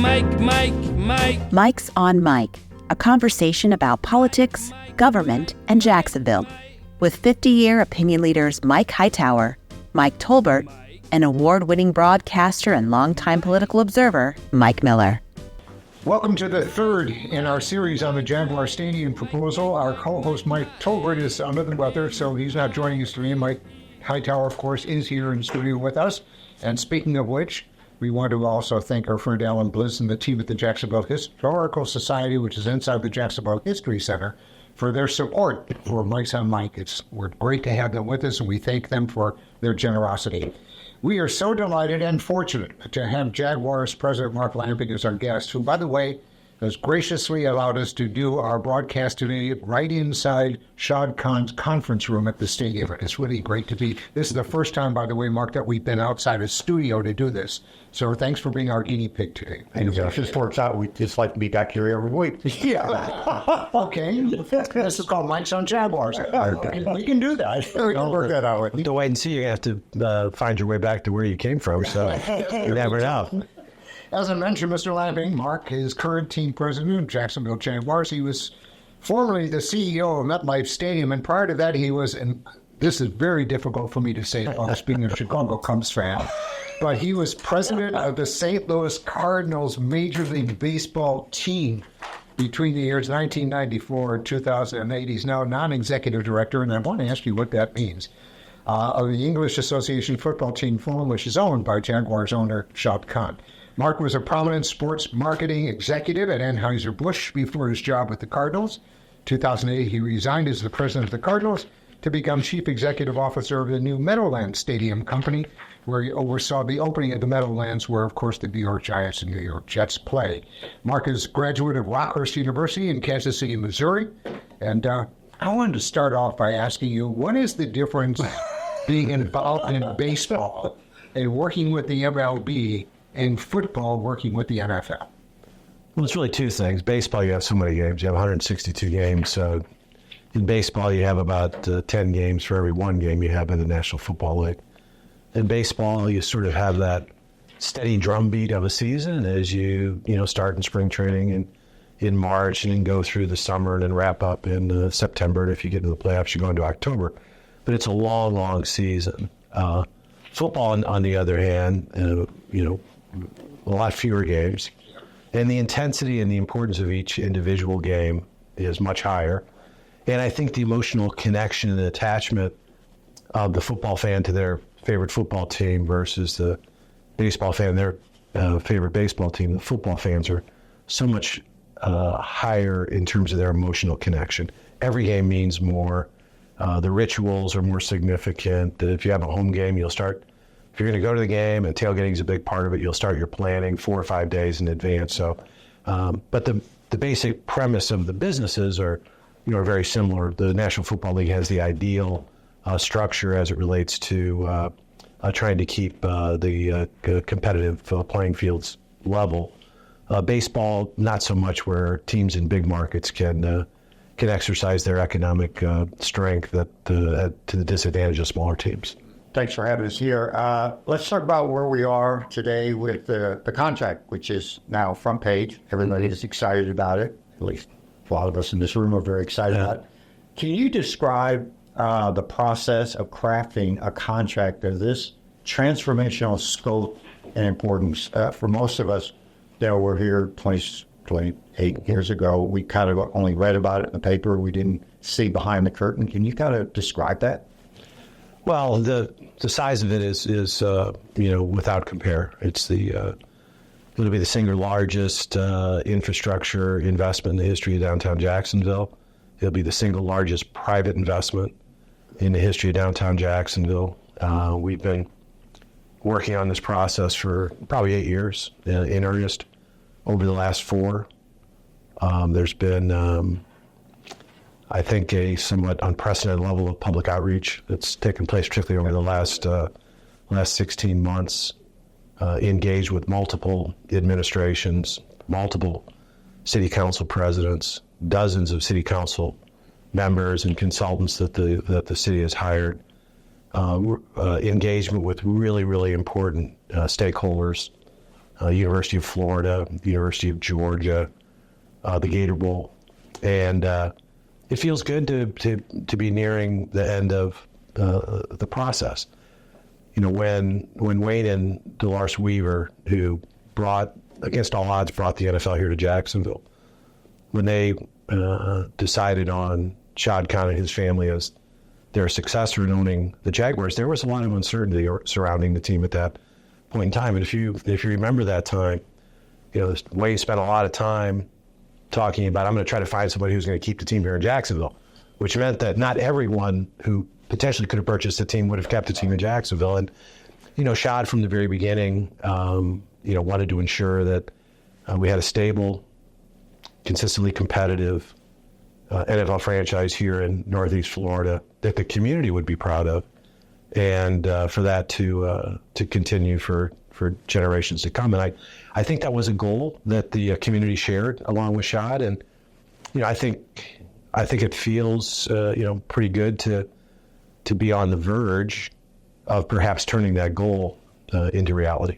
Mike's on Mike, a conversation about politics, government, and Jacksonville, with 50-year opinion leaders Mike Hightower, Mike Tolbert, and award-winning broadcaster and longtime political observer, Mike Miller. Welcome to the third in our series on the Jaguars Stadium proposal. Our co-host Mike Tolbert is under the weather, so he's not joining us today. Mike Hightower, of course, is here in the studio with us. And speaking of which, we want to also thank our friend Alan Bliss and the team at the Jacksonville Historical Society, which is inside the Jacksonville History Center, for their support for Mike's on Mike. We're great to have them with us, and we thank them for their generosity. We are so delighted and fortunate to have Jaguars President Mark Lamping as our guest, who, by the way, has graciously allowed us to do our broadcast today right inside Shad Khan's conference room at the stadium. It's really great to be. This is the first time, by the way, Mark, that we've been outside a studio to do this. So thanks for being our guinea pig today. And if this works out, we'd just like to be back here every week. Yeah. Okay. This is called Mike's on Jaguars. We can do that. We can work that out. To wait and see, you have to find your way back to where you came from. So you never know. As I mentioned, Mr. Lamping, Mark is current team president of Jacksonville Jaguars. He was formerly the CEO of MetLife Stadium, and prior to that, he was, and this is very difficult for me to say, being a Chicago Cubs fan, but he was president of the St. Louis Cardinals Major League Baseball team between the years 1994 and 2008. He's now non-executive director, and I want to ask you what that means, of the English Association football team, which is owned by Jaguars owner Shad Khan. Mark was a prominent sports marketing executive at Anheuser-Busch before his job with the Cardinals. 2008, he resigned as the president of the Cardinals to become chief executive officer of the new Meadowlands Stadium company, where he oversaw the opening of the Meadowlands, where, of course, the New York Giants and New York Jets play. Mark is a graduate of Rockhurst University in Kansas City, Missouri. And I wanted to start off by asking you, what is the difference being involved in baseball and working with the MLB and football working with the NFL? Well, it's really two things. Baseball, you have so many games. You have 162 games. So in baseball, you have about 10 games for every one game you have in the National Football League. In baseball, you sort of have that steady drumbeat of a season as you start in spring training in March and then go through the summer and then wrap up in September. And if you get into the playoffs, you go into October. But it's a long, long season. Football, on the other hand, a lot fewer games, and the intensity and the importance of each individual game is much higher. And I think the emotional connection and attachment of the football fan to their favorite football team versus the baseball fan, their favorite baseball team, the football fans are so much higher in terms of their emotional connection. Every game means more. The rituals are more significant. If you have a home game, if you're going to go to the game, and tailgating is a big part of it, you'll start your planning 4 or 5 days in advance. So, but the basic premise of the businesses are very similar. The National Football League has the ideal structure as it relates to trying to keep the competitive playing fields level. Baseball, not so much, where teams in big markets can exercise their economic strength to the disadvantage of smaller teams. Thanks for having us here. Let's talk about where we are today with the contract, which is now front page. Everybody is excited about it. At least a lot of us in this room are very excited about it. Can you describe the process of crafting a contract of this transformational scope and importance? For most of us that were here 28 years ago, we kind of only read about it in the paper. We didn't see behind the curtain. Can you kind of describe that? Well, the size of it is without compare. It's it'll be the single largest infrastructure investment in the history of downtown Jacksonville. It'll be the single largest private investment in the history of downtown Jacksonville. We've been working on this process for probably 8 years in earnest. Over the last 4, there's been I think a somewhat unprecedented level of public outreach that's taken place, particularly over the last 16 months, engaged with multiple administrations, multiple city council presidents, dozens of city council members and consultants that the city has hired, engagement with really, really important stakeholders, University of Florida, University of Georgia, the Gator Bowl, and it feels good to be nearing the end of the process. When Wayne and Delars Weaver, who against all odds brought the NFL here to Jacksonville, when they decided on Shad Khan and his family as their successor in owning the Jaguars, there was a lot of uncertainty surrounding the team at that point in time. And if you remember that time, Wayne spent a lot of time talking about, I'm going to try to find somebody who's going to keep the team here in Jacksonville, which meant that not everyone who potentially could have purchased the team would have kept the team in Jacksonville. And, Shad from the very beginning, wanted to ensure that we had a stable, consistently competitive NFL franchise here in Northeast Florida that the community would be proud of, and for that to continue for generations to come. And I think that was a goal that the community shared along with Shad. And I think it feels pretty good to be on the verge of perhaps turning that goal into reality.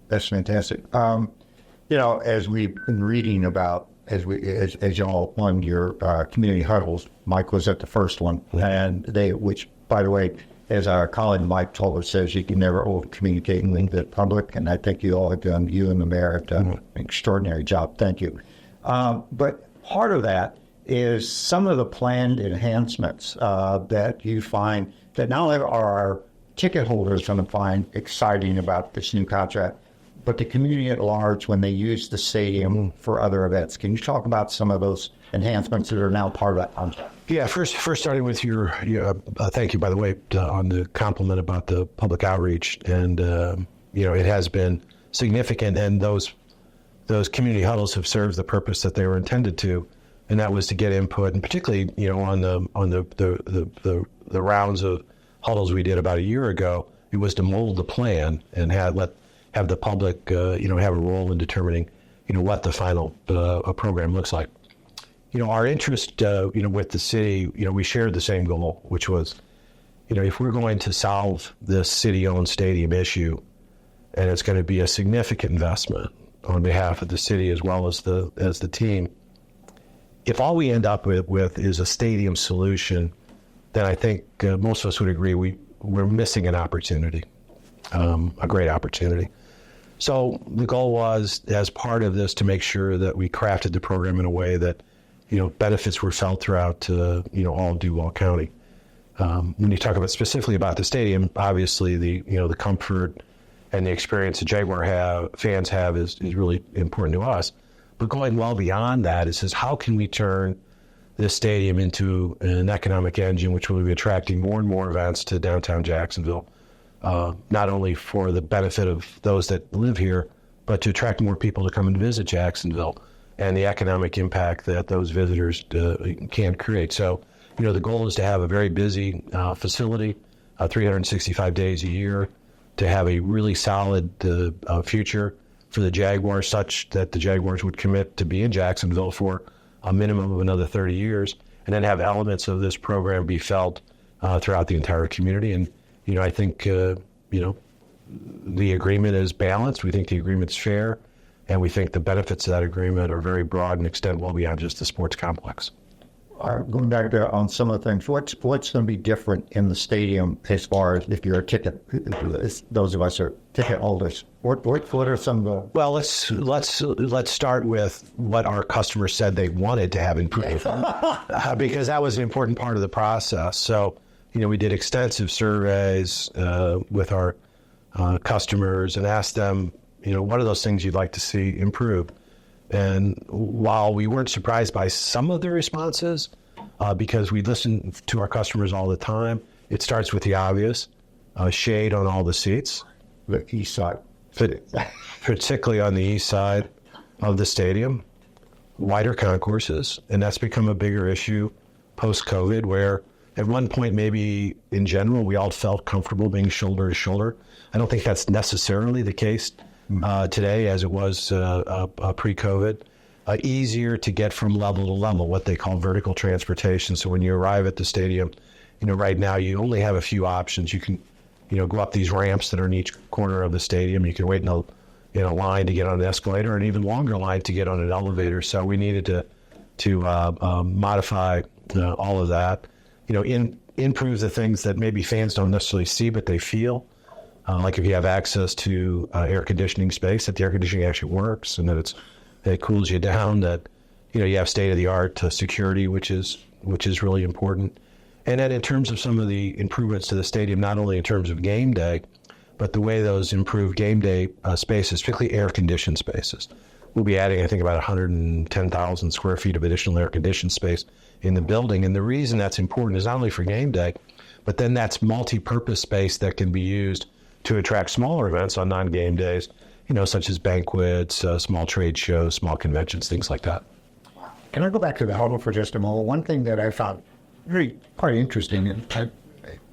That's fantastic. As we've been reading about, as y'all won your community huddles, Mike was at the first one, and which, by the way, as our colleague Mike Tolbert says, you can never over-communicate with the public, and I think you all have done, you and the mayor have done an extraordinary job. Thank you. But part of that is some of the planned enhancements that you find that not only are our ticket holders going to find exciting about this new contract, but the community at large when they use the stadium for other events. Can you talk about some of those enhancements that are now part of that contract? Yeah, first starting with your thank you, by the way, on the compliment about the public outreach. And, it has been significant, and those community huddles have served the purpose that they were intended to, and that was to get input, and particularly, on the rounds of huddles we did about a year ago, it was to mold the plan and have the public, have a role in determining, what the final program looks like. Our interest, with the city, we shared the same goal, which was, if we're going to solve this city-owned stadium issue, and it's going to be a significant investment on behalf of the city as well as the team, if all we end up with is a stadium solution, then I think most of us would agree we're missing an opportunity, a great opportunity. So the goal was, as part of this, to make sure that we crafted the program in a way that, benefits were felt throughout, all of Duval County. When you talk specifically about the stadium, obviously the comfort and the experience the Jaguar fans have is really important to us. But going well beyond that, it says, how can we turn this stadium into an economic engine which will be attracting more and more events to downtown Jacksonville, not only for the benefit of those that live here, but to attract more people to come and visit Jacksonville and the economic impact that those visitors can create. So, the goal is to have a very busy facility, 365 days a year, to have a really solid future for the Jaguars, such that the Jaguars would commit to be in Jacksonville for a minimum of another 30 years, and then have elements of this program be felt throughout the entire community. And, I think, the agreement is balanced. We think the agreement's fair, and we think the benefits of that agreement are very broad and extend well beyond just the sports complex. Going back there on some of the things, what's going to be different in the stadium as far as if you're a ticket, those of us are ticket holders? What are some of the... Well, let's start with what our customers said they wanted to have improved, because that was an important part of the process. So, we did extensive surveys with our customers and asked them, what are those things you'd like to see improved? And while we weren't surprised by some of the responses, because we listen to our customers all the time, it starts with the obvious, shade on all the seats. The east side. Particularly on the east side of the stadium, wider concourses. And that's become a bigger issue post-COVID, where at one point, maybe in general, we all felt comfortable being shoulder to shoulder. I don't think that's necessarily the case today as it was pre-COVID. Easier to get from level to level, what they call vertical transportation. So when you arrive at the stadium, right now you only have a few options. You can, go up these ramps that are in each corner of the stadium. You can wait in in a line to get on an escalator, and even longer line to get on an elevator. So we needed to modify all of that. Improve the things that maybe fans don't necessarily see, but they feel. Like if you have access to air conditioning space, that the air conditioning actually works and that it cools you down. That you have state of the art security, which is really important. And then in terms of some of the improvements to the stadium, not only in terms of game day, but the way those improved game day spaces, particularly air-conditioned spaces. We'll be adding, I think, about 110,000 square feet of additional air-conditioned space in the building. And the reason that's important is not only for game day, but then that's multi-purpose space that can be used to attract smaller events on non-game days, such as banquets, small trade shows, small conventions, things like that. Can I go back to the huddle for just a moment? One thing that I found quite interesting, and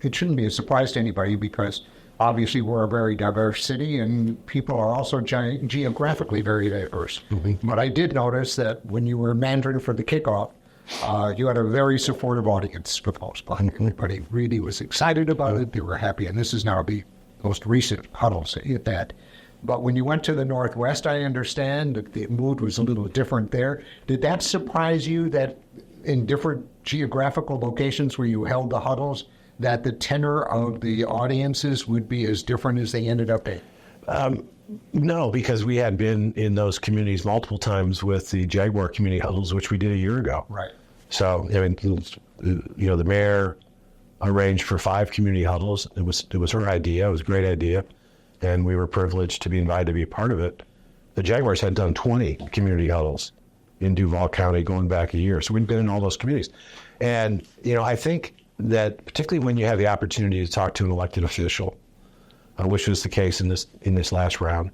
it shouldn't be a surprise to anybody because obviously we're a very diverse city and people are also geographically very diverse. Mm-hmm. But I did notice that when you were mandatory for the kickoff, you had a very supportive audience for the most part. Everybody really was excited about it. They were happy. And this is now the most recent huddles at that. But when you went to the Northwest, I understand that the mood was a little different there. Did that surprise you that in different geographical locations where you held the huddles, that the tenor of the audiences would be as different as they ended up being? No, because we had been in those communities multiple times with the Jaguar community huddles, which we did a year ago. Right. So, the mayor arranged for 5 community huddles. It was her idea. It was a great idea. And we were privileged to be invited to be a part of it. The Jaguars had done 20 community huddles in Duval County going back a year. So we'd been in all those communities. And, I think that particularly when you have the opportunity to talk to an elected official, which was the case in this last round,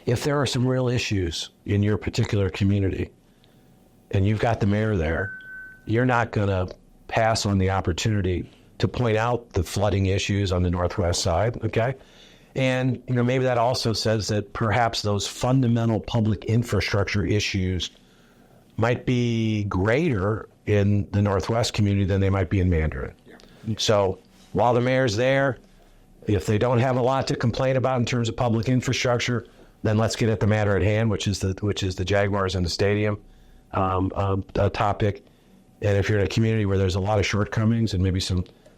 if there are some real issues in your particular community and you've got the mayor there, you're not going to pass on the opportunity to point out the flooding issues on the Northwest side, okay? And, maybe that also says that perhaps those fundamental public infrastructure issues might be greater in the Northwest community than they might be in Mandarin. Yeah. So while the mayor's there, if they don't have a lot to complain about in terms of public infrastructure, then let's get at the matter at hand, which is the Jaguars and the stadium topic. And if you're in a community where there's a lot of shortcomings and maybe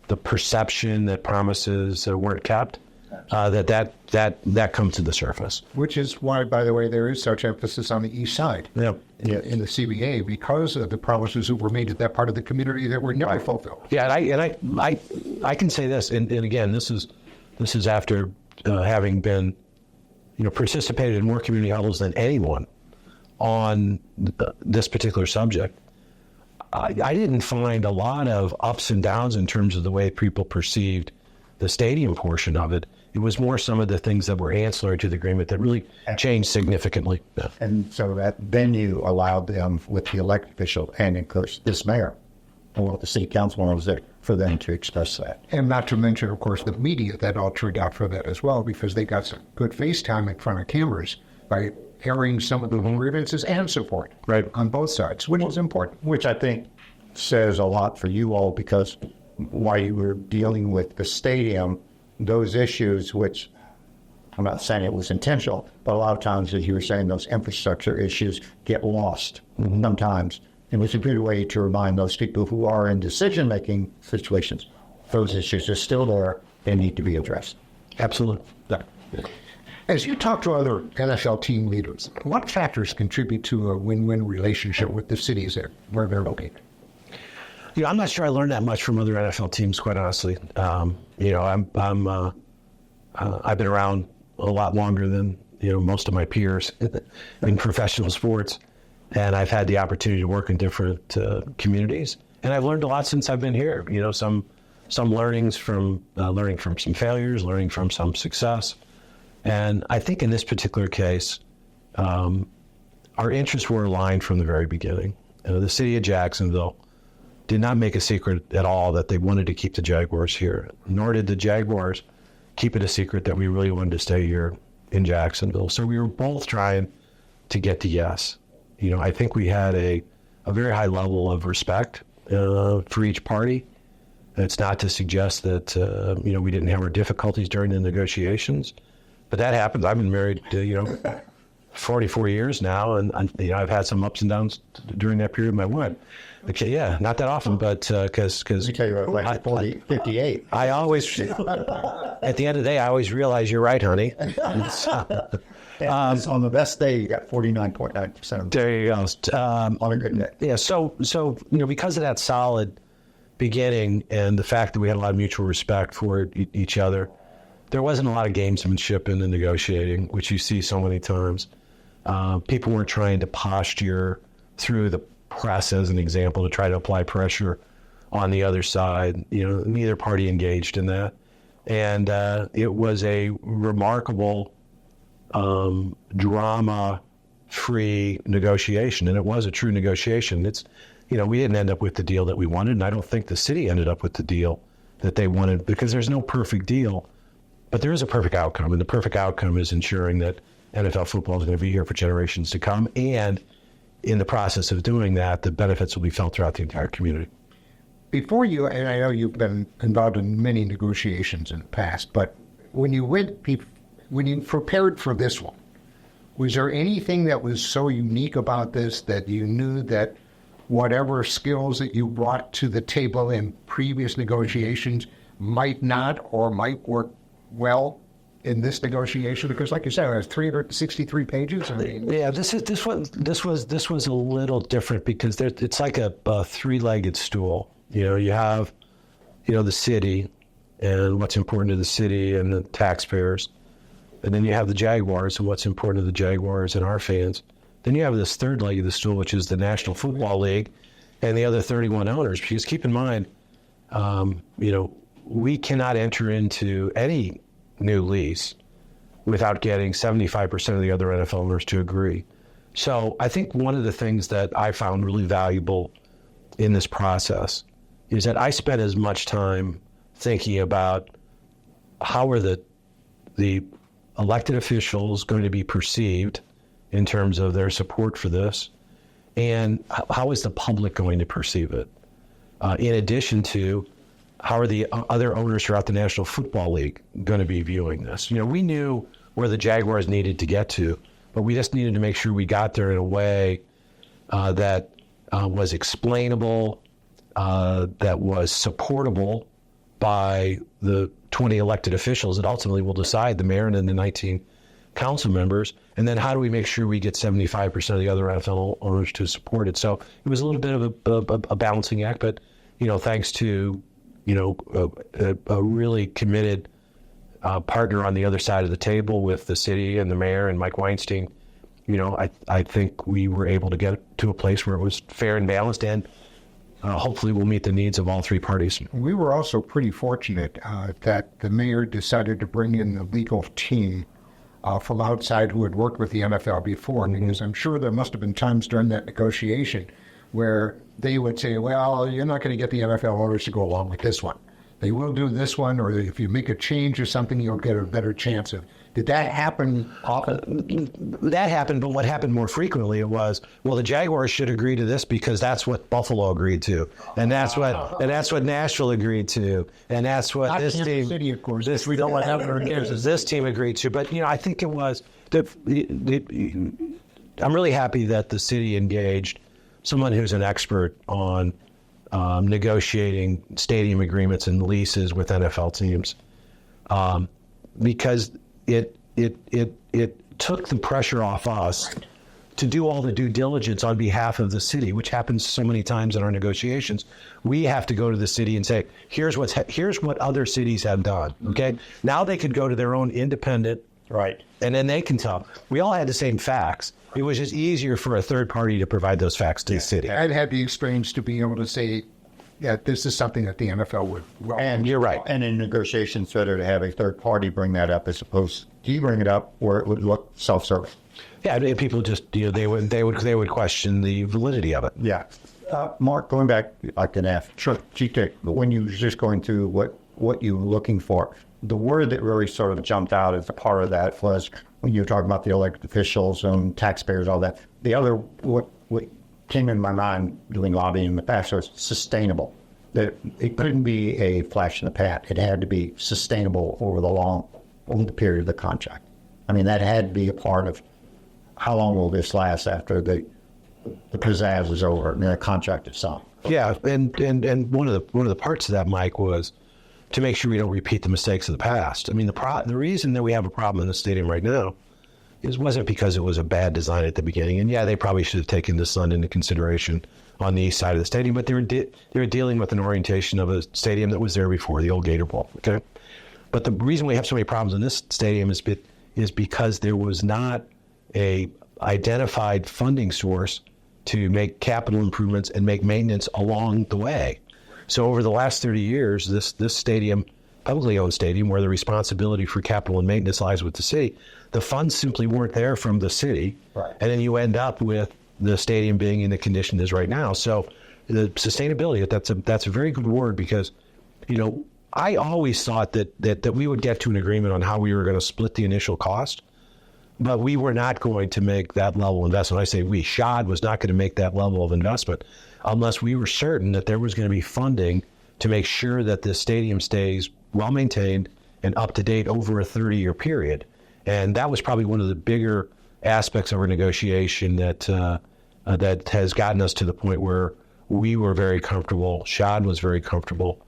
the perception that promises weren't kept, that comes to the surface. Which is why, by the way, there is such emphasis on the east side in the CBA because of the promises that were made at that part of the community that were never fulfilled. Yeah, and I can say this, and again, this is after having been, participated in more community huddles than anyone on this particular subject. I didn't find a lot of ups and downs in terms of the way people perceived the stadium portion of it. It was more some of the things that were ancillary to the agreement that really changed significantly. Yeah. And so that venue allowed them, with the elected official and, of course, this mayor, or the city councilman was there, for them to express that. And not to mention, of course, the media that all turned out for that as well, because they got some good FaceTime in front of cameras by airing some of the grievances and support on both sides, which is important. Which I think says a lot for you all, because while you were dealing with the stadium, those issues, which I'm not saying it was intentional, but a lot of times, as you were saying, those infrastructure issues get lost sometimes. It was a good way to remind those people who are in decision-making situations, those issues are still there, they need to be addressed. Absolutely. Yeah. As you talk to other NFL team leaders, what factors contribute to a win-win relationship with the cities where they're located? I'm not sure I learned that much from other NFL teams, quite honestly. I've been around a lot longer than most of my peers in professional sports, and I've had the opportunity to work in different communities, and I've learned a lot since I've been here. Some learnings from learning from some failures, learning from some success, and I think in this particular case, our interests were aligned from the very beginning. The city of Jacksonville did not make a secret at all that they wanted to keep the Jaguars here, nor did the Jaguars keep it a secret that we really wanted to stay here in Jacksonville. So we were both trying to get to yes. I think we had a very high level of respect for each party. It's not to suggest that, we didn't have our difficulties during the negotiations, but that happens. I've been married, 44 years now, and I've had some ups and downs during that period of my life. Okay, yeah, not that often, but because You tell you what, like 58. I always, at the end of the day, I always realize you're right, honey. On the best day, you got 49.9% of There you go. on a good day. Yeah, so because of that solid beginning and the fact that we had a lot of mutual respect for each other, there wasn't a lot of gamesmanship in the negotiating, which you see so many times. People weren't trying to posture through the press, as an example, to try to apply pressure on the other side. Neither party engaged in that. And it was a remarkable drama-free negotiation, and it was a true negotiation. We didn't end up with the deal that we wanted, and I don't think the city ended up with the deal that they wanted, because there's no perfect deal, but there is a perfect outcome, and the perfect outcome is ensuring that NFL football is going to be here for generations to come, and in the process of doing that, the benefits will be felt throughout the entire community. Before you, and I know you've been involved in many negotiations in the past, but when you prepared for this one, was there anything that was so unique about this that you knew that whatever skills that you brought to the table in previous negotiations might not or might work well in this negotiation? Because, like you said, it has 363 pages. Yeah, this was a little different because it's like a three-legged stool. You have, the city and what's important to the city and the taxpayers, and then you have the Jaguars and what's important to the Jaguars and our fans. Then you have this third leg of the stool, which is the National Football League and the other 31 owners. Because keep in mind, we cannot enter into any new lease without getting 75% of the other NFL owners to agree. So I think one of the things that I found really valuable in this process is that I spent as much time thinking about how are the elected officials going to be perceived in terms of their support for this, and how is the public going to perceive it? In addition to, how are the other owners throughout the National Football League going to be viewing this? We knew where the Jaguars needed to get to, but we just needed to make sure we got there in a way that was explainable, that was supportable by the 20 elected officials that ultimately will decide, the mayor and then the 19 council members. And then how do we make sure we get 75% of the other NFL owners to support it? So it was a little bit of a balancing act, but, thanks to, a really committed partner on the other side of the table with the city and the mayor and Mike Weinstein, I think we were able to get to a place where it was fair and balanced, and hopefully we'll meet the needs of all three parties. We were also pretty fortunate that the mayor decided to bring in the legal team from outside who had worked with the NFL before, because I'm sure there must have been times during that negotiation where they would say, well, you're not going to get the NFL owners to go along with this one. They will do this one, or if you make a change or something, you'll get a better chance of. Did that happen often? That happened, but what happened more frequently was, well, the Jaguars should agree to this because that's what Buffalo agreed to, and that's what Nashville agreed to, and that's what Not this Kansas team. City, of course. We don't want to have it in Kansas. This team agreed to, but I think it was. I'm really happy that the city engaged someone who's an expert on negotiating stadium agreements and leases with NFL teams, because it took the pressure off us to do all the due diligence on behalf of the city, which happens so many times in our negotiations. We have to go to the city and say, here's what other cities have done. Okay, now they could go to their own independent, right, and then they can tell. We all had the same facts. It was just easier for a third party to provide those facts to the city. I'd had the experience to be able to say, yeah, this is something that the NFL would welcome. And you're right. And in negotiations, it's better to have a third party bring that up as opposed to you bring it up where it would look self-serving. Yeah, people just they would question the validity of it. Yeah, Mark, going back, I can ask. Sure. GK, when you were just going through what you were looking for, the word that really sort of jumped out as a part of that was when you were talking about the elected officials and taxpayers, all that. The other what came in my mind doing lobbying in the past was sustainable. That it couldn't be a flash in the pan. It had to be sustainable over the period of the contract. I mean, that had to be a part of how long will this last after the pizzazz is over and the contract is signed. Yeah, and one of the parts of that, Mike, was to make sure we don't repeat the mistakes of the past. I mean, the reason that we have a problem in the stadium right now wasn't because it was a bad design at the beginning. And yeah, they probably should have taken the sun into consideration on the east side of the stadium, but they were dealing with an orientation of a stadium that was there before, the old Gator Bowl. Okay, but the reason we have so many problems in this stadium is because there was not a identified funding source to make capital improvements and make maintenance along the way. So over the last 30 years, this stadium, publicly owned stadium, where the responsibility for capital and maintenance lies with the city, the funds simply weren't there from the city. Right. And then you end up with the stadium being in the condition it is right now. So the sustainability, that's a very good word, because, I always thought that we would get to an agreement on how we were going to split the initial cost, but we were not going to make that level of investment. I say we, Shad was not going to make that level of investment unless we were certain that there was going to be funding to make sure that this stadium stays well maintained and up to date over a 30-year period. And that was probably one of the bigger aspects of our negotiation that has gotten us to the point where we were very comfortable, Shad was very comfortable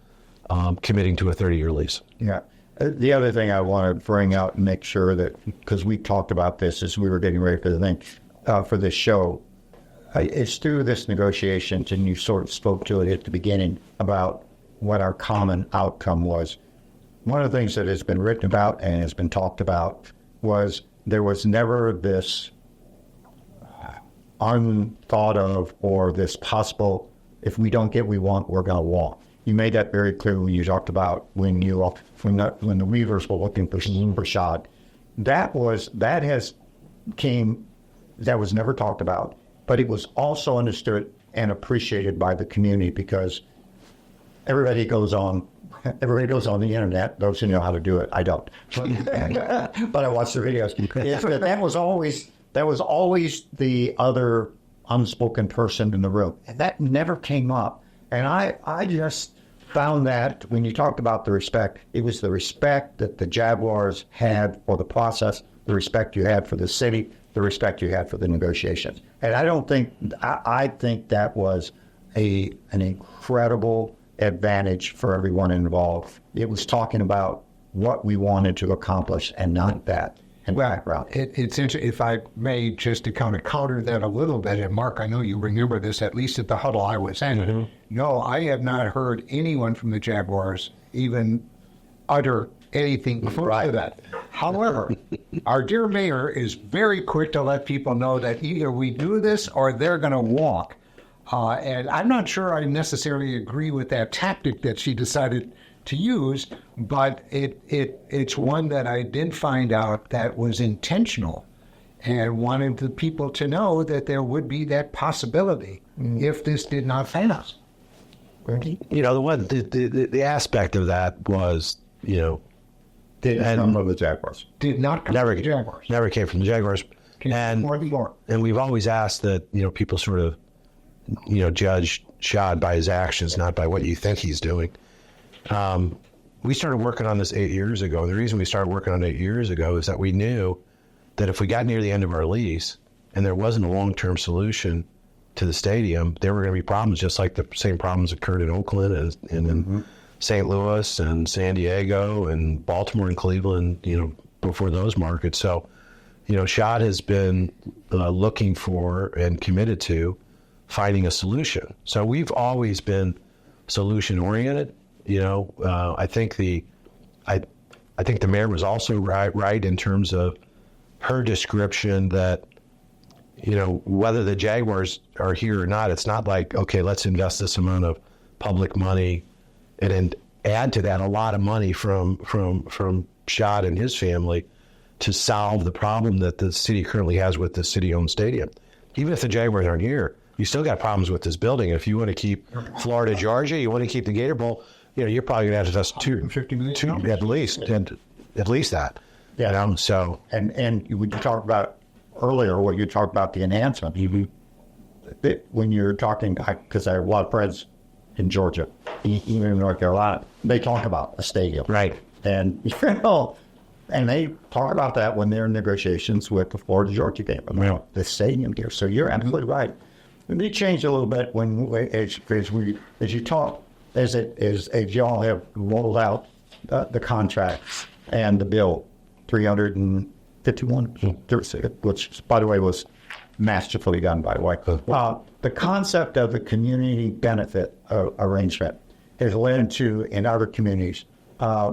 committing to a 30-year lease. Yeah. The other thing I want to bring out and make sure that, because we talked about this as we were getting ready for the thing, for this show, it's through this negotiations, and you sort of spoke to it at the beginning about what our common outcome was. One of the things that has been written about and has been talked about was there was never this unthought of or this possible, if we don't get what we want, we're going to walk. You made that very clear when you talked about when the Weavers were looking for Shad. That was never talked about, but it was also understood and appreciated by the community, because everybody goes on the internet. Those who know how to do it, I don't, but I watch the videos. That was always the other unspoken person in the room, and that never came up. And I just found that when you talked about the respect, it was the respect that the Jaguars had for the process, the respect you had for the city, the respect you had for the negotiations. And I think that was an incredible advantage for everyone involved. It was talking about what we wanted to accomplish and not that. And background. It's interesting, if I may, just to kind of counter that a little bit, and Mark, I know you remember this, at least at the huddle I was in. Mm-hmm. No, I have not heard anyone from the Jaguars even utter anything before that. However, our dear mayor is very quick to let people know that either we do this or they're going to walk. And I'm not sure I necessarily agree with that tactic that she decided to use, but it's one that I did find out that was intentional, and wanted the people to know that there would be that possibility if this did not pass. The aspect of that was, didn't come from the Jaguars. Did not come from the Jaguars. Never came from the Jaguars. And we've always asked that, people sort of, judge Shad by his actions, not by what you think he's doing. We started working on this 8 years ago. The reason we started working on it 8 years ago is that we knew that if we got near the end of our lease and there wasn't a long-term solution to the stadium, there were going to be problems, just like the same problems occurred in Oakland and in St. Louis and San Diego and Baltimore and Cleveland, before those markets. So, Shad has been looking for and committed to finding a solution. So we've always been solution-oriented. I think the mayor was also right in terms of her description that, whether the Jaguars are here or not, it's not like, okay, let's invest this amount of public money and then add to that a lot of money from Shad and his family to solve the problem that the city currently has with the city-owned stadium. Even if the Jaguars aren't here, you still got problems with this building. If you want to keep Florida, Georgia, you want to keep the Gator Bowl, you're probably going to have to invest $250 million at least that. Yeah. So and you talked about earlier, what you talked about the enhancement. When you're talking, because I have a lot of friends in Georgia, even in North Carolina, they talk about a stadium, right? And And they talk about that when they're in negotiations with the Florida Georgia game about the stadium here. So you're absolutely right. And they changed a little bit as y'all have rolled out the contracts and the bill 351, which by the way was masterfully done. By the way, the concept of the community benefit arrangement has led to in other communities,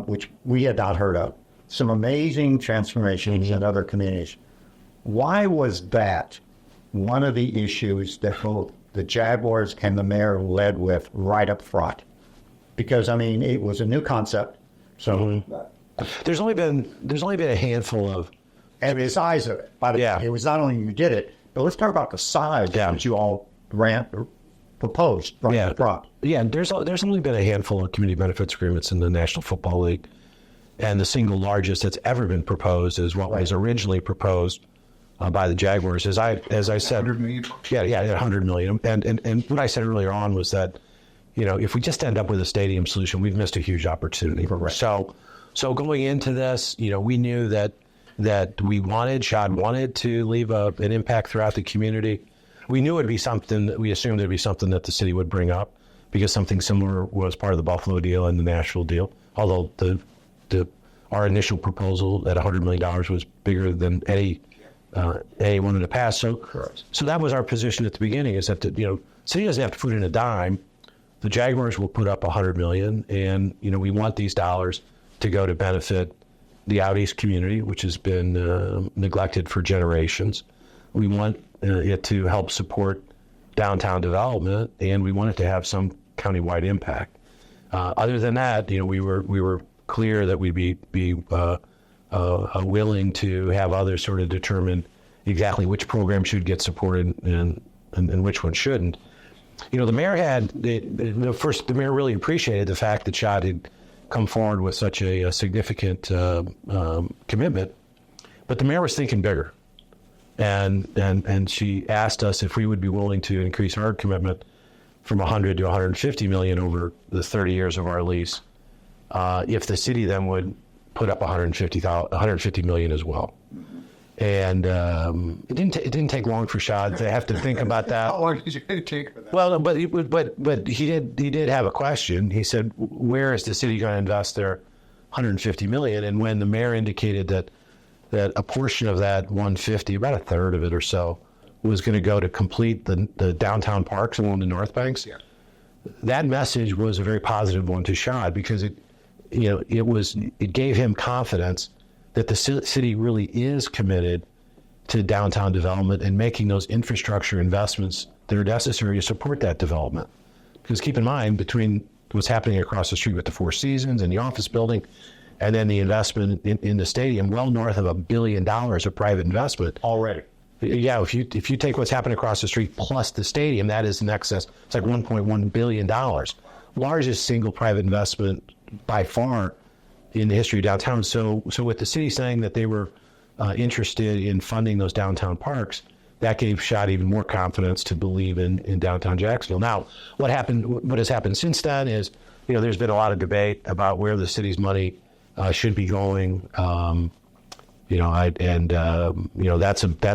which we had not heard of, some amazing transformations in other communities. Why was that one of the issues that both the Jaguars and the mayor led with right up front? Because, I mean, it was a new concept. So there's only been a handful of... And the size of it. It was not only you did it, but let's talk about the size that you all proposed right up front. Yeah, there's only been a handful of community benefits agreements in the National Football League. And the single largest that's ever been proposed is what was originally proposed by the Jaguars. As I said, 100 million. Yeah, $100 million. And what I said earlier on was that, if we just end up with a stadium solution, we've missed a huge opportunity. Correct. So going into this, we knew that Shad wanted to leave an impact throughout the community. We knew we assumed it'd be something that the city would bring up because something similar was part of the Buffalo deal and the Nashville deal. Although our initial proposal at $100 million was bigger than any one in the past. So that was our position at the beginning: is that the city doesn't have to put in a dime. The Jaguars will put up $100 million, and we want these dollars to go to benefit the Out East community, which has been neglected for generations. We want it to help support downtown development, and we want it to have some countywide impact. Other than that, we were clear that we'd be willing to have others sort of determine exactly which program should get supported and which one shouldn't. The mayor the mayor really appreciated the fact that Shad had come forward with such a significant commitment, but the mayor was thinking bigger, and she asked us if we would be willing to increase our commitment from 100 to 150 million over the 30 years of our lease, if the city then would put up 150 million as well. And it didn't take long for Shad to have to think about that. How long did it take for that? Well, but he did have a question. He said, "Where is the city going to invest their 150 million?" And when the mayor indicated that a portion of that 150, about a third of it or so, was going to go to complete the downtown parks along the North Banks, that message was a very positive one to Shad because it gave him confidence that the city really is committed to downtown development and making those infrastructure investments that are necessary to support that development. Because keep in mind, between what's happening across the street with the Four Seasons and the office building, and then the investment in the stadium, well north of $1 billion of private investment. Already. Yeah, if you take what's happening across the street plus the stadium, that is in excess. It's like $1.1 billion. Largest single private investment by far in the history of downtown. So with the city saying that they were interested in funding those downtown parks, that gave Shad even more confidence to believe in downtown Jacksonville. Now, what has happened since then is, there's been a lot of debate about where the city's money should be going. That's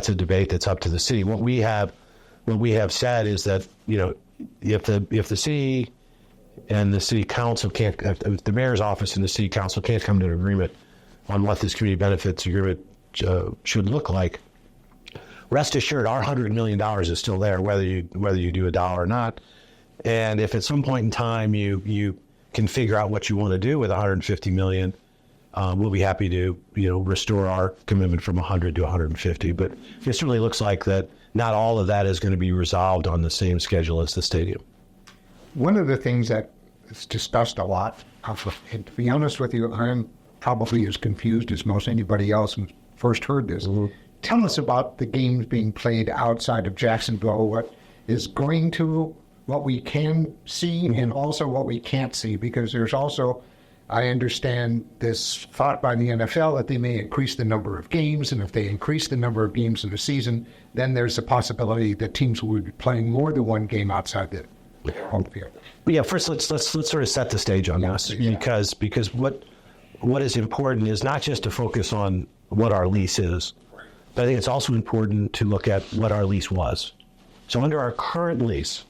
a debate that's up to the city. What we have said is that, if the city and the city council if the mayor's office and the city council can't come to an agreement on what this community benefits agreement should look like, rest assured our $100 million is still there, whether you do a dollar or not. And if at some point in time you can figure out what you want to do with $150 million, we'll be happy to restore our commitment from 100 to 150. But it certainly looks like that not all of that is going to be resolved on the same schedule as the stadium. One of the things that is discussed a lot, and to be honest with you, I'm probably as confused as most anybody else who first heard this. Mm-hmm. Tell us about the games being played outside of Jacksonville, what is going to, what we can see, and also what we can't see, because there's also, I understand this thought by the NFL that they may increase the number of games, and if they increase the number of games in a season, then there's a possibility that teams will be playing more than one game outside the home field. Yeah, first let's sort of set the stage on this, because what what is important is not just to focus on what our lease is, but I think it's also important to look at what our lease was. So under our current lease,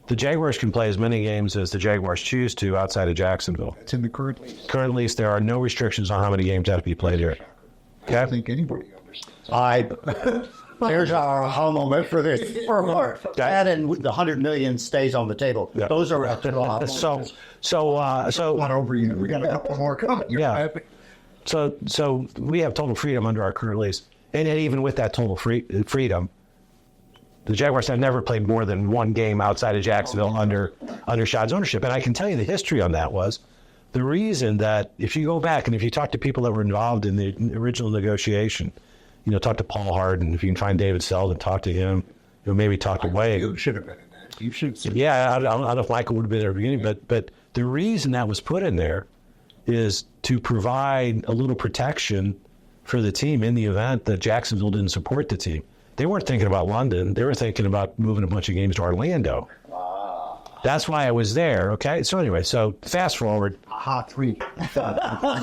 the Jaguars can play as many games as the Jaguars choose to outside of Jacksonville. It's in the current lease. Current lease, there are no restrictions on how many games have to be played here. I don't think anybody understands. There's our aha moment for this. That and the $100 million stays on the table. Yeah. Those are our So Not over yet. We got a couple more coming. Yeah. So we have total freedom under our current lease, and yet even with that total freedom, the Jaguars have never played more than one game outside of Jacksonville under Shad's ownership. And I can tell you the history on that was the reason that if you go back and if you talk to people that were involved in the original negotiation, talk to Paul Harden, if you can find David Selden, talk to him, maybe talk to Wade. You should have been in that. You should. Yeah, I don't know if Michael would have been there at the beginning, but the reason that was put in there is to provide a little protection for the team in the event that Jacksonville didn't support the team. They weren't thinking about London. They were thinking about moving a bunch of games to Orlando. That's why I was there, okay? So anyway, fast forward. Aha, 3.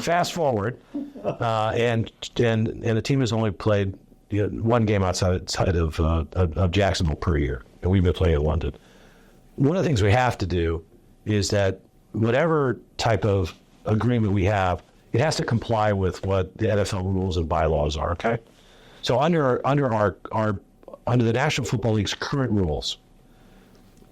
Fast forward, and the team has only played one game outside of Jacksonville per year, and we've been playing in London. One of the things we have to do is that whatever type of agreement we have, it has to comply with what the NFL rules and bylaws are, okay? So under the National Football League's current rules,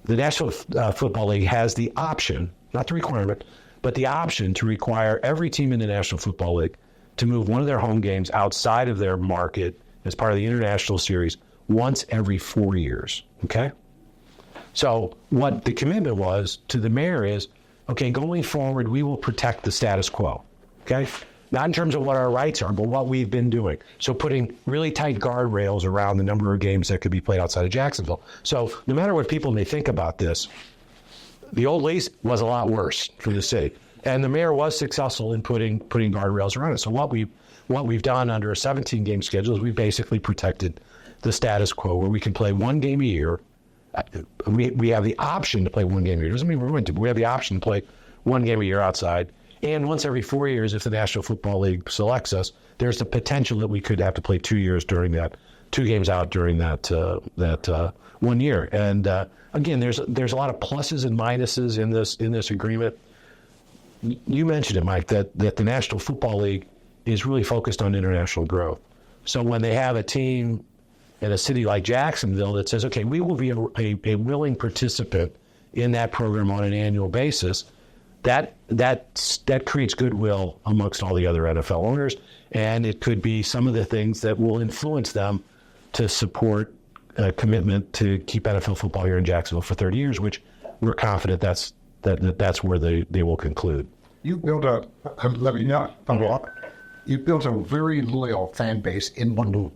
the National Football League has the option, not the requirement, but the option to require every team in the National Football League to move one of their home games outside of their market as part of the international series once every 4 years, okay? So what the commitment was to the mayor is, okay, going forward, we will protect the status quo, okay? Not in terms of what our rights are, but what we've been doing. So putting really tight guardrails around the number of games that could be played outside of Jacksonville. So no matter what people may think about this, the old lease was a lot worse for the city. And the mayor was successful in putting guardrails around it. So what we've done under a 17-game schedule is we've basically protected the status quo where we can play one game a year. We have the option to play one game a year. Doesn't mean we're going to, but we have the option to play one game a year outside. And once every 4 years, if the National Football League selects us, there's the potential that we could have to play 2 years during that, 2 games out during that 1 year. And again, there's a lot of pluses and minuses in this agreement. You mentioned it, Mike, that the National Football League is really focused on international growth. So when they have a team in a city like Jacksonville that says, okay, we will be a willing participant in that program on an annual basis, that creates goodwill amongst all the other NFL owners, and it could be some of the things that will influence them to support a commitment to keep NFL football here in Jacksonville for 30 years, which we're confident that's where they will conclude. You built you built a very loyal fan base in London.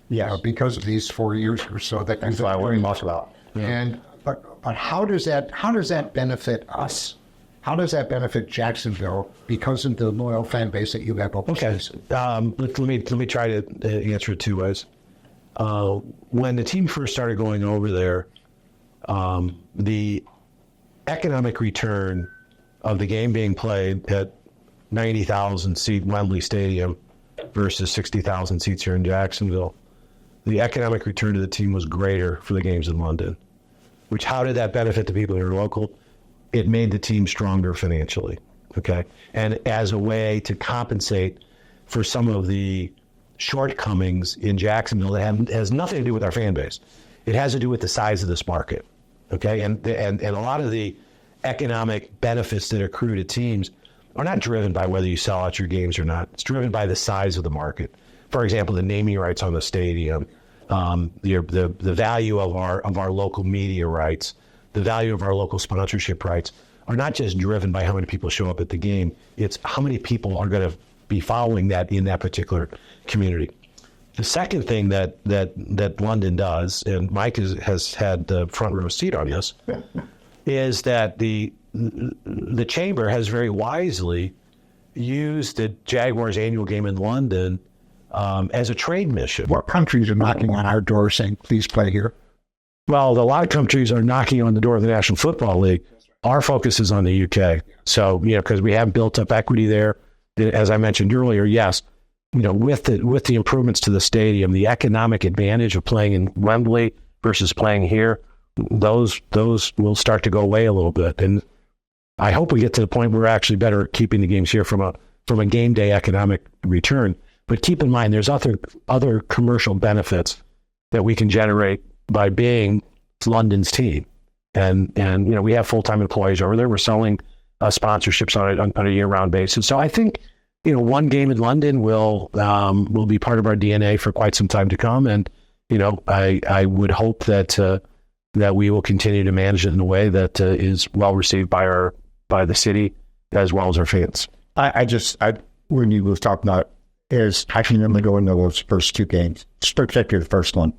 Yeah, because of these 4 years or so that that's what I worry most about. Yeah. And but how does that benefit us? How does that benefit Jacksonville because of the loyal fan base that you have? Okay, let me try to answer it 2 ways. When the team first started going over there, the economic return of the game being played at 90,000 seat Wembley Stadium versus 60,000 seats here in Jacksonville, the economic return to the team was greater for the games in London. Which, how did that benefit the people who are local? It made the team stronger financially, okay? And as a way to compensate for some of the shortcomings in Jacksonville that has nothing to do with our fan base. It has to do with the size of this market, okay? And a lot of the economic benefits that accrue to teams are not driven by whether you sell out your games or not. It's driven by the size of the market. For example, the naming rights on the stadium, the value of our local media rights, the value of our local sponsorship rights are not just driven by how many people show up at the game. It's how many people are going to be following that in that particular community. The second thing that London does, and Mike has had the front row seat on this, is that the chamber has very wisely used the Jaguars annual game in London as a trade mission. What countries are knocking on our door saying, please play here? Well, a lot of countries are knocking on the door of the National Football League. Our focus is on the UK. So, because we have built up equity there. as I mentioned earlier, yes, with the improvements to the stadium, the economic advantage of playing in Wembley versus playing here, those will start to go away a little bit. And I hope we get to the point where we're actually better at keeping the games here from a game day economic return. But keep in mind, there's other commercial benefits that we can generate by being London's team. And we have full-time employees over there. We're selling sponsorships on a year-round basis. So I think, one game in London will be part of our DNA for quite some time to come. And, I would hope that we will continue to manage it in a way that is well received by the city as well as our fans. When you was talking about I can remember going to those first two games, particularly the first one.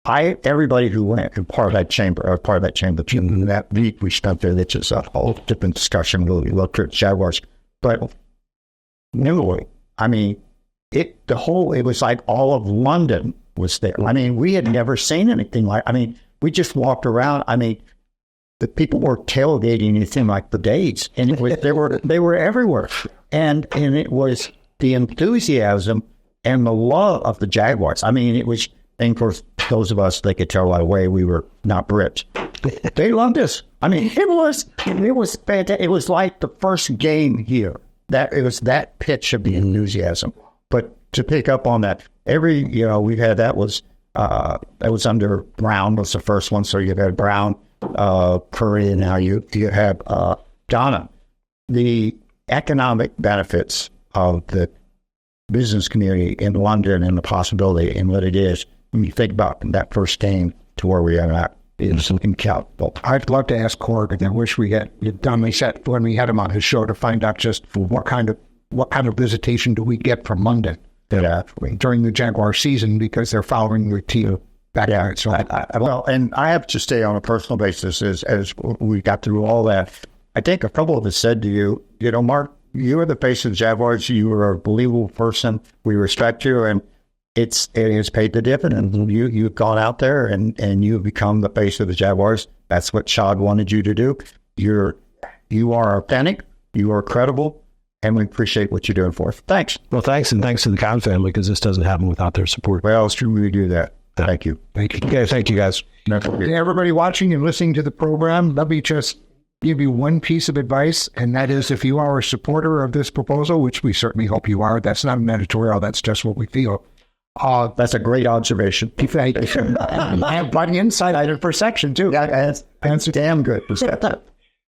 Everybody who went and part of that chamber, that week we spent there, that's just a whole different discussion. We looked at Jaguars, but it was like all of London was there. We had never seen anything we just walked around. The people were tailgating anything like the days, and they were everywhere, and it was the enthusiasm and the love of the Jaguars. It was. And for those of us, they could tell right away we were not Brits. They loved us. It was fantastic. It was like the first game here. It was that pitch of the enthusiasm. But to pick up on that, we've had that was under Brown was the first one. So you've had Brown, Curry, and now you have Donna. The economic benefits of the business community in London and the possibility and what it is. When you think about that first game to where we are at, it's incalculable. I'd love to ask Corrigan. I wish we had done this when we had him on his show to find out just what kind of visitation do we get from London during the Jaguar season, because they're following the team back out. So and I have to say on a personal basis, as we got through all that, I think a couple of us said to you, Mark, you are the face of the Jaguars. You are a believable person. We respect you, and it has paid the dividend. You've gone out there and you've become the face of the Jaguars. That's what Shad wanted you to do. You are authentic. You are credible, and we appreciate what you're doing for us. Thanks. Well, thanks, and thanks to the Khan family, because this doesn't happen without their support. Well, it's true we do that. Thank you. Thank you. Okay, thank you, guys. Everybody watching and listening to the program, let me just give you one piece of advice, and that is, if you are a supporter of this proposal, which we certainly hope you are, that's not an editorial, that's just what we feel. That's a great observation. But inside item for section too. That's damn good.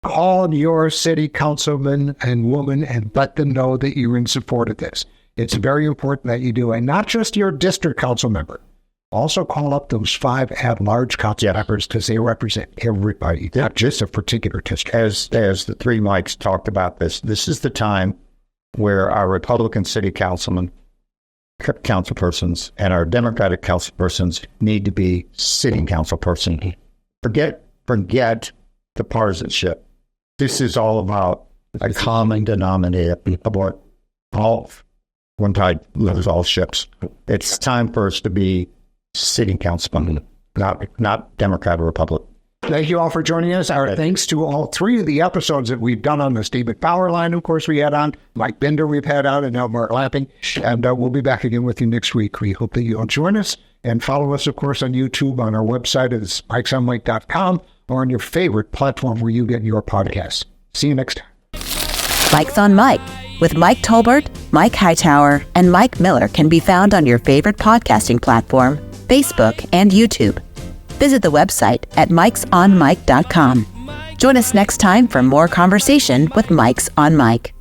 Call your city councilman and woman and let them know that you're in support of this. It's very important that you do, and not just your district council member. Also call up those 5 at-large council members, because they represent everybody, not just a particular district. As the three Mikes talked about this is the time where our Republican city councilpersons and our Democratic councilpersons need to be city councilperson. Forget the partisanship. This is all about a common denominator, about all one tide lifts all ships. It's time for us to be city councilmen, not Democrat or Republican. Thank you all for joining us. Our thanks to all 3 of the episodes that we've done on the David Power Line. Of course, we had on Mike Bender, we've had on, and now Mark Lapping. And we'll be back again with you next week. We hope that you'll join us and follow us, of course, on YouTube, on our website. It's mikesonmike.com, or on your favorite platform where you get your podcasts. See you next time. Mike's on Mike with Mike Tolbert, Mike Hightower, and Mike Miller can be found on your favorite podcasting platform, Facebook, and YouTube. Visit the website at mikesonmike.com. Join us next time for more conversation with Mike's on Mike.